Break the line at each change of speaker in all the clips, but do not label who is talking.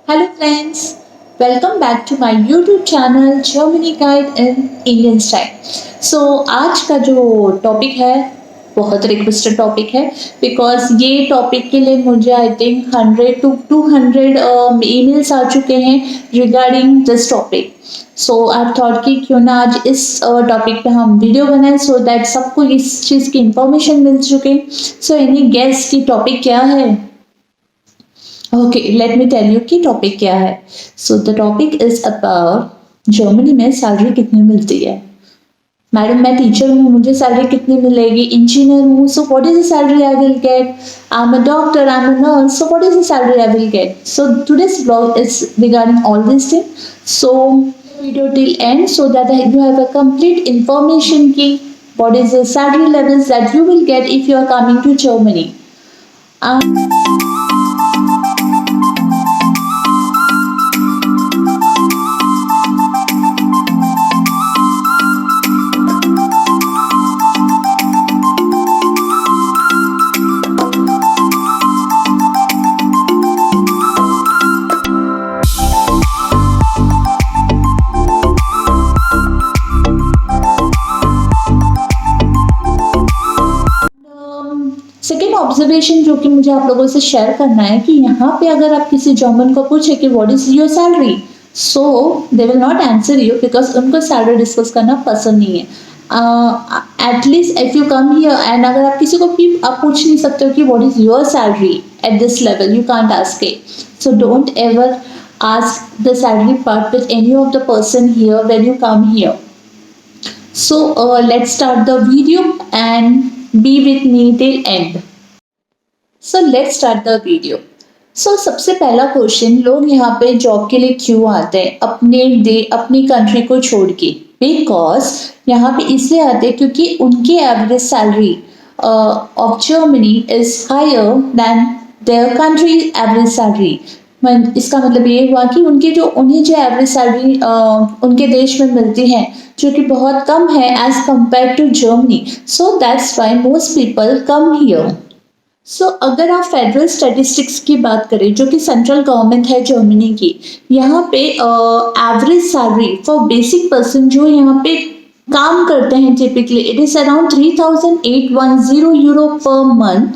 Hello friends, welcome back to my YouTube channel Germany Guide in Indian Style. So आज का जो topic है बहुत रिक्वेस्टेड टॉपिक है बिकॉज ये टॉपिक के लिए मुझे आई थिंक 100 to 200 ईमेल्स आ चुके हैं regarding this topic. So I thought कि क्यों ना आज इस टॉपिक पे हम वीडियो बनाएं सो दैट सबको इस चीज़ की इंफॉर्मेशन मिल चुके. सो एनी गेस की टॉपिक क्या है? Okay, let me tell you कि टॉपिक क्या है. So the topic is about Germany में सैलरी कितनी मिलती है. मैडम मैं टीचर हूँ, मुझे सैलरी कितनी मिलेगी. इंजीनियर हूँ, so what is the salary I will get. I am a doctor, I am a nurse, so what is the salary I will get. So today's blog is regarding all this thing. So video till and so that you have a complete information की what is the salary levels that you will get if you are coming to Germany. Second observation जो कि मुझे आप लोगों से share करना है कि यहाँ पे अगर आप किसी जर्मन को पूछे कि what is your salary, so they will not answer you because उनको सैलरी डिस्कस करना पसंद नहीं है. At least if you come here and अगर आप किसी को भी आप पूछ नहीं सकते हो कि what is your salary at this level, you can't ask it. So don't ever ask the salary part with any of the person here when you come here. So let's start the video and be with me till end. So let's start the video. So सबसे पहला question, लोग यहाँ पे job के लिए क्यों आते हैं अपनी कंट्री को छोड़ के. बिकॉज यहाँ पे इसलिए आते हैं क्योंकि उनकी average salary of Germany is higher than their country average salary. इसका मतलब ये हुआ कि उन्हें जो एवरेज सैलरी उनके देश में मिलती है जो कि बहुत कम है as compare to Germany. So that's why most people come here. So अगर आप फेडरल स्टैटिस्टिक्स की बात करें जो कि सेंट्रल गवर्नमेंट है जर्मनी की, यहाँ पे average salary for basic person जो यहाँ पे काम करते हैं typically it is around 3,810 euro per month.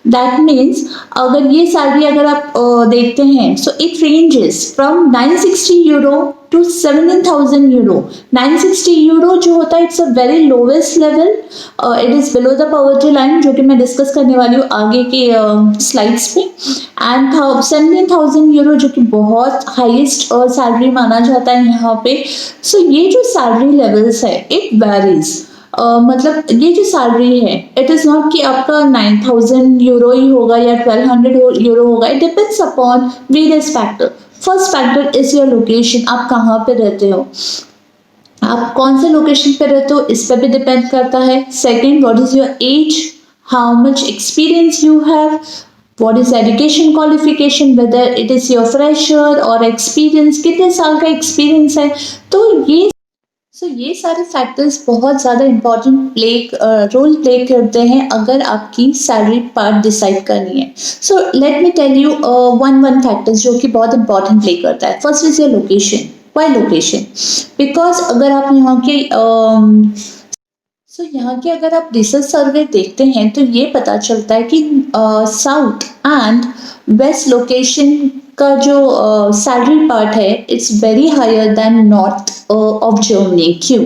That means अगर ये सैलरी अगर आप देखते हैं so it ranges from 960 euro to 17,000 euro. 960 euro जो होता है it's a very lowest level, it is below the poverty line जो कि मैं डिस्कस करने वाली हूँ आगे के स्लाइड्स पे. एंड 17,000 यूरो जो कि बहुत हाईएस्ट सैलरी माना जाता है यहाँ पे. सो ये जो सैलरी लेवल्स है इट वेरीज. मतलब ये जो सैलरी है इट इज़ नॉट कि आपका 9,000 यूरो ही होगा या 1,200 यूरो होगा. It depends upon various factor. First factor is your location, आप कहाँ पे रहते हो, आप कौन से लोकेशन पे रहते हो इस पर भी डिपेंड करता है. Second, what is your age, how much experience you have, what is education qualification, whether it is your fresher और एक्सपीरियंस, कितने साल का एक्सपीरियंस है. तो ये सारे फैक्टर्स बहुत ज़्यादा इम्पॉर्टेंट रोल प्ले करते हैं अगर आपकी सैलरी पार्ट डिसाइड करनी है. So let me tell you one factors जो कि बहुत इंपॉर्टेंट प्ले करता है. First is your location. Why location? Because अगर आप यहाँ के यहाँ के अगर आप रिसर्च सर्वे देखते हैं तो ये पता चलता है कि साउथ एंड वेस्ट लोकेशन का जो सैलरी पार्ट है it's very higher than north of Germany. क्यों?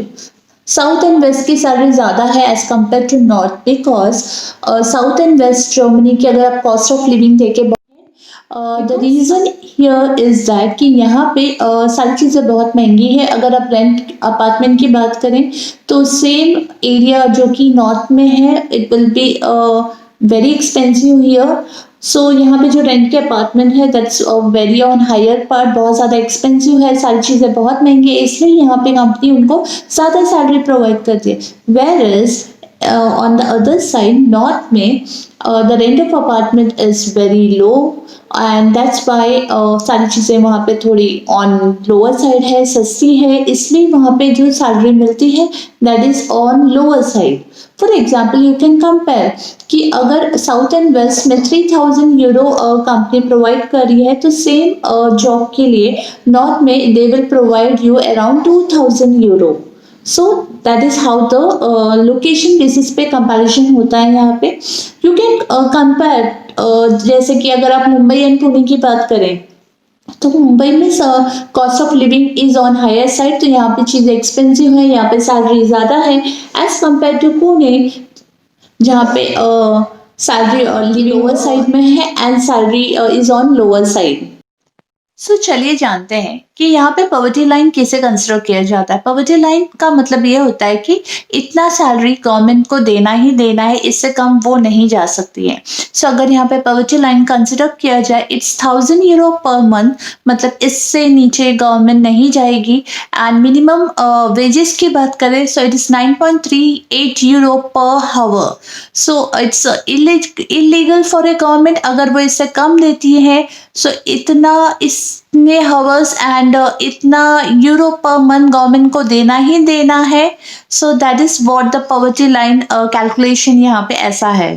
साउथ एंड वेस्ट की सैलरी ज़्यादा है as compare to north because south and west Germany की अगर आप कॉस्ट ऑफ लिविंग देखें the reason here is that कि यहाँ पे सारी चीज़ें बहुत महंगी है. अगर आप रेंट अपार्टमेंट की बात करें तो सेम एरिया जो कि नॉर्थ में है it will be very expensive here. So यहाँ पे जो रेंट के अपार्टमेंट है that's very on higher part, बहुत ज़्यादा एक्सपेंसिव है, सारी चीज़ें बहुत महंगी है, इसलिए यहाँ पे कंपनी उनको ज़्यादा सैलरी प्रोवाइड करती है. Where is on the other side north में the rent of apartment is very low and that's why सारी चीज़ें वहाँ पे थोड़ी on lower side है, सस्ती है, इसलिए वहाँ पे जो सैलरी मिलती है that is on lower side. For example you can compare कि अगर साउथ एंड वेस्ट में 3000 यूरो कंपनी प्रोवाइड कर रही है तो सेम जॉब के लिए नॉर्थ में they will provide you around 2000 euro. So that is how the location basis पे कंपैरिजन होता है यहाँ पे. यू कैन कंपेयर जैसे कि अगर आप मुंबई एंड पुणे की बात करें तो मुंबई में cost of living is on higher side, तो यहाँ पे चीज़ें एक्सपेंसिव है, यहाँ पे सैलरी ज़्यादा है एज कम्पेयर टू पुणे जहाँ पे सैलरी लिविंग लोअर साइड में है and salary is on lower side. So चलिए जानते हैं कि यहाँ पे पॉवर्टी लाइन कैसे कंसिडर किया जाता है. पॉवर्टी लाइन का मतलब ये होता है कि इतना सैलरी गवर्नमेंट को देना ही देना है, इससे कम वो नहीं जा सकती है. सो अगर यहाँ पे पॉवर्टी लाइन कंसिडर किया जाए इट्स 1000 यूरो पर मंथ, मतलब इससे नीचे गवर्नमेंट नहीं जाएगी. एंड मिनिमम वेजेस की बात करें so it is 9.38 euro per hour. So it's illegal for a government अगर वो इससे कम देती है. सो इतने हावर्स एंड इतना यूरो पर मंथ गवर्नमेंट को देना ही देना है. So that is what the poverty line calculation यहाँ पे ऐसा है.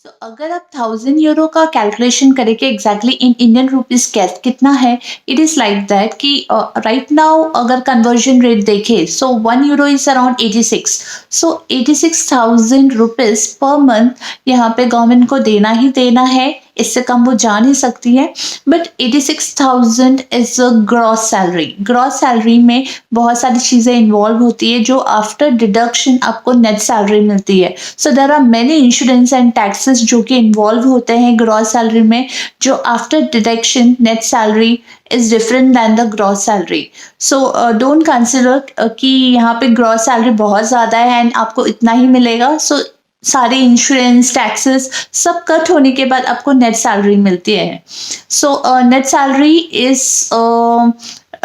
तो अगर आप 1000 यूरो का कैलकुलेशन करेंगे एग्जैक्टली इन इंडियन रुपीज कितना है, इट इज लाइक दैट कि राइट नाउ अगर कन्वर्जन रेट देखें सो 1 euro is around 86. So 86,000 rupees per month यहाँ पे गवर्नमेंट को देना ही देना है, इससे कम वो जा नहीं सकती है. But 86,000 is a gross salary. Gross salary में बहुत सारी चीज़ें इन्वॉल्व होती है जो आफ्टर डिडक्शन आपको नेट सैलरी मिलती है. So there are many insurance and taxes जो कि इन्वॉल्व होते हैं ग्रॉस सैलरी में, जो after deduction net salary is different than the gross salary. So don't consider कि यहाँ पे ग्रॉस सैलरी बहुत ज़्यादा है एंड आपको इतना ही मिलेगा. सो सारे इंश्योरेंस टैक्सेस सब कट होने के बाद आपको नेट सैलरी मिलती है. So net salary is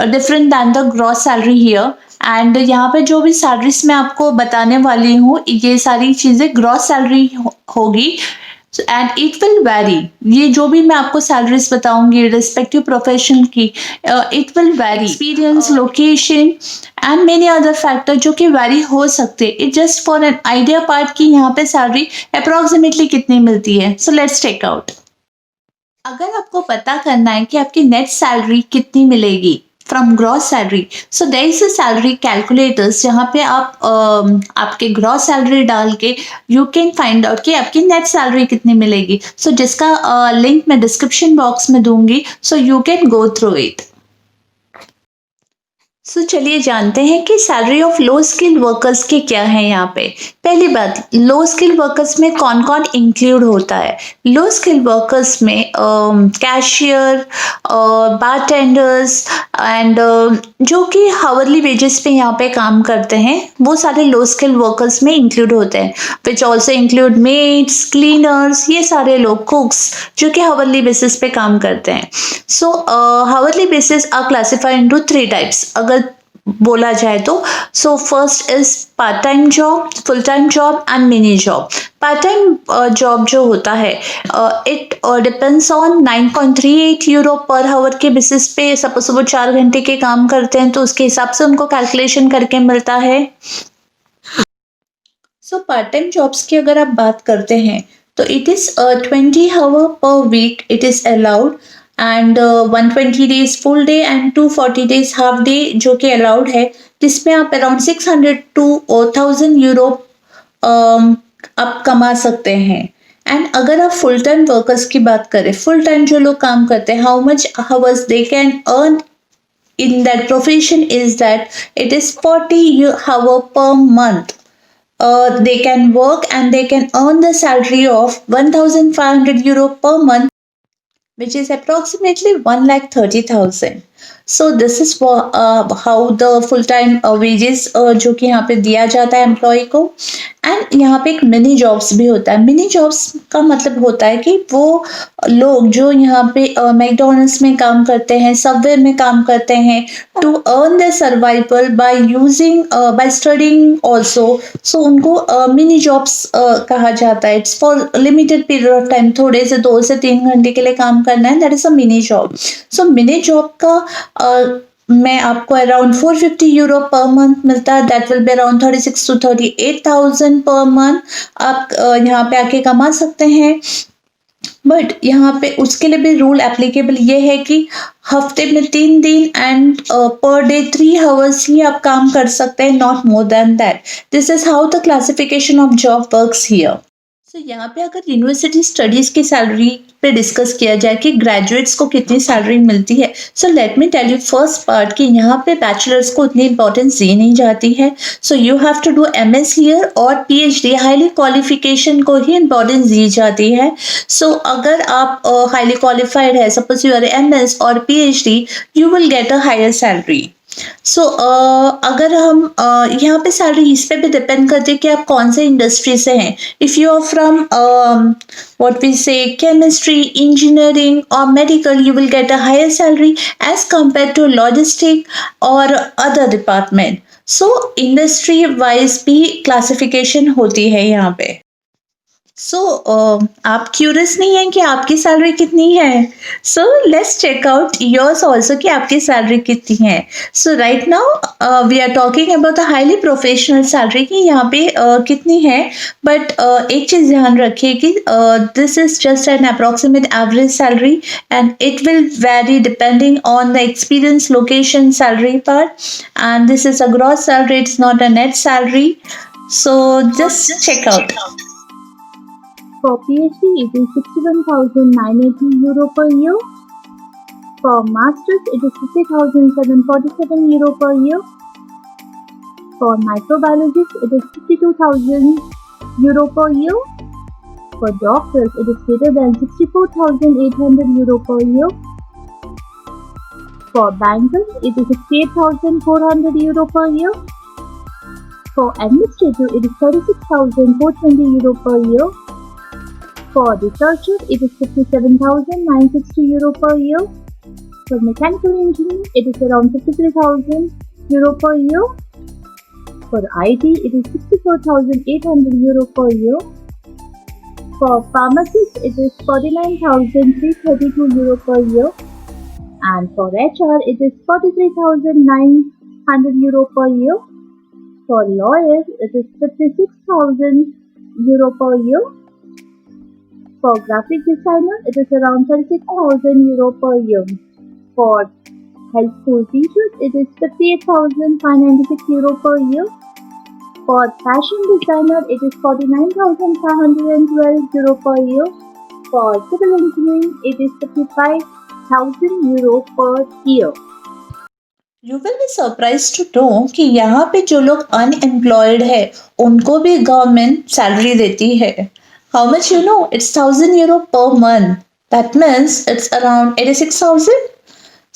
different than the gross salary here. And यहाँ पे जो भी सैलरीज मैं आपको बताने वाली हूँ ये सारी चीज़ें ग्रॉस सैलरी होगी एंड इट विल वैरी. ये जो भी मैं आपको सैलरीज बताऊंगी रिस्पेक्टिव प्रोफेशन की, it will vary experience, location and many other factor जो कि वैरी हो सकते हैं. It just for an idea part कि यहाँ पे सैलरी अप्रॉक्सीमेटली कितनी मिलती है. So let's take out. अगर आपको पता करना है कि आपकी नेट सैलरी कितनी मिलेगी from gross salary, so there is a salary calculators जहाँ पे आप आपके ग्रॉस सैलरी डाल के यू कैन फाइंड आउट कि आपकी नेट सैलरी कितनी मिलेगी. सो जिसका लिंक मैं डिस्क्रिप्शन बॉक्स में दूंगी, so you can go through it. So चलिए जानते हैं कि salary of low skill workers के क्या है यहाँ पे. पहली बात, लो स्किल वर्कर्स में कौन कौन इंक्लूड होता है. लो स्किल वर्कर्स में कैशियर, बारटेंडर्स एंड जो कि हावरली वेजेस पे यहाँ पे काम करते हैं वो सारे लो स्किल वर्कर्स में इंक्लूड होते हैं. Which also include maids, cleaners, ये सारे लोग, कुक्स जो कि हावरली बेसिस पे काम करते हैं. So hourly basis are classified into 3 types अगर बोला जाए तो. So first is part time job, full time job and mini job. Part time job जो होता है it depends on 9.38 euro per hour के बेसिस पे. सपोज वो 4 घंटे के काम करते हैं तो उसके हिसाब से उनको कैलकुलेशन करके मिलता है. सो पार्ट टाइम जॉब्स की अगर आप बात करते हैं तो it is 20 hour per week it is allowed and 120 days full day and 240 days half day जो कि अलाउड है, जिसमें आप अराउंड 600 टू 1000 यूरो आप कमा सकते हैं. एंड अगर आप फुल टाइम वर्कर्स की बात करें, फुल टाइम जो लोग काम करते हैं, how much hours they can earn in that profession is that it is 40 hour per month. They can work and they can earn the salary of 1500 euro per month, which is approximately 1,30,000. So this is for how the full time wages जो कि यहाँ पे दिया जाता है employ को. And यहाँ पे एक मिनी जॉब्स भी होता है. मिनी जॉब्स का मतलब होता है कि वो लोग जो यहाँ पे मैकडोनल्ड्स में काम करते हैं, सबवे में काम करते हैं, to earn the survival by using by studying also. So उनको मिनी जॉब्स कहा जाता है. It's for limited period of time, थोड़े से 2 से 3 घंटे के लिए काम करना है, that is a mini job. So mini job का में आपको अराउंड 450 यूरो पर मंथ मिलता है, that will be around 36 to 38,000 per month आप यहाँ पे आके कमा सकते हैं। बट यहाँ पे उसके लिए भी रूल एप्लीकेबल ये है कि हफ्ते में 3 दिन एंड पर डे 3 hours ही आप काम कर सकते हैं, not more than that. This is how the classification of job works here. So यहाँ पे अगर यूनिवर्सिटी स्टडीज की सैलरी पे डिस्कस किया जाए कि ग्रेजुएट्स को कितनी सैलरी मिलती है, so let me tell you first part कि यहाँ पे बैचलर्स को उतनी इंपॉर्टेंस दी नहीं जाती है। So you have to do MS here और PhD हाईली क्वालिफिकेशन को ही इंपॉर्टेंस दी जाती है। सो अगर आप हाईली क्वालिफाइड है, सपोज यू आर MS और PhD, you will get a higher salary. So अगर हम यहाँ पे सैलरी इस पे भी डिपेंड करती है कि आप कौन से इंडस्ट्री से हैं। If you are from what we say chemistry, engineering और medical, you will get a higher salary as compare to logistic और other department. So industry wise भी क्लासिफिकेशन होती है यहाँ पे। सो आप क्यूरियस नहीं हैं कि आपकी सैलरी कितनी है? So let's check out yours also कि आपकी सैलरी कितनी है। So right now we are talking about the highly professional salary कि यहाँ पे कितनी है। बट एक चीज़ ध्यान रखिए कि this is just an approximate average salary and it will vary depending on the experience, location, salary part, and this is a gross salary, it's not a net salary. So just check out.
For PhD, it is 61,980 euro per year. For Masters, it is 50,747 euro per year. For Microbiologists, it is 52,000 euro per year. For Doctors, it is greater than 64,800 euro per year. For Bankers, it is 68,400 euro per year. For Administrator, it is 36,420 euro per year. For researchers, it is 57,960 euro per year. For mechanical engineering, it is around 53,000 euro per year. For IT, it is 64,800 euro per year. For pharmacists, it is 49,332 euro per year. And for HR, it is 43,900 euro per year. For lawyers, it is 56,000 euro per year. For graphic designer, it is around 36,000 euro per year. For high school teachers, it is 58,596 euro per year. For fashion designer, it is 49,512 euro per year. For civil engineering, it is 55,000 euro per year.
You will be surprise to know कि यहाँ पे जो लोग unemployed है उनको भी government salary देती है। How much you know? It's 1,000 euro per month. That means it's around 86,000.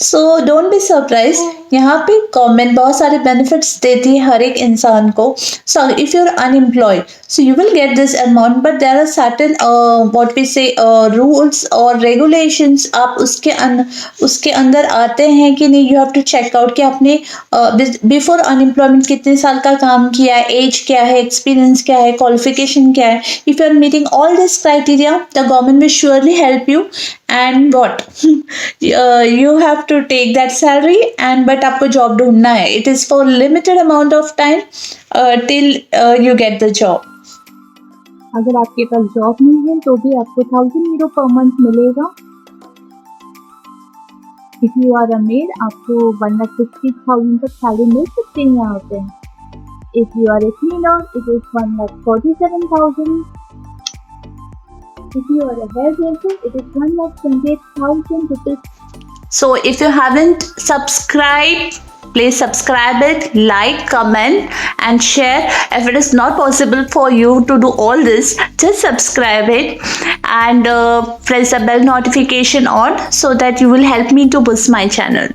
So don't be surprised. यहाँ पे गवर्नमेंट बहुत सारे बेनिफिट्स देती है हर एक इंसान को। So if you're unemployed, so you will get this amount, but there are certain what we say rules or regulations. आप उसके अंदर आते हैं कि नहीं, you have to check out कि आपने बिफोर अनएम्प्लॉयमेंट कितने साल का काम किया है, एज क्या है, एक्सपीरियंस क्या है, क्वालिफिकेशन क्या है। If you are meeting all this criteria, the government will surely help you. And what you have to take that salary, and but आपको जॉब ढूंढना है। It is for limited amount of time till you get the job.
अगर आपके पास job नहीं है तो भी आपको 1,000 euro per month मिलेगा। If you are a maid, आपको 1,50,000 तक सैलरी मिल सकती है यहाँ पे। If you are a cleaner, it is 1,47,000. If you are a hairdresser, it is 1,28,000 rupees.
So if you haven't subscribed, please subscribe it, like, comment and share. If it is not possible for you to do all this, just subscribe it and press the bell notification on so that you will help me to boost my channel.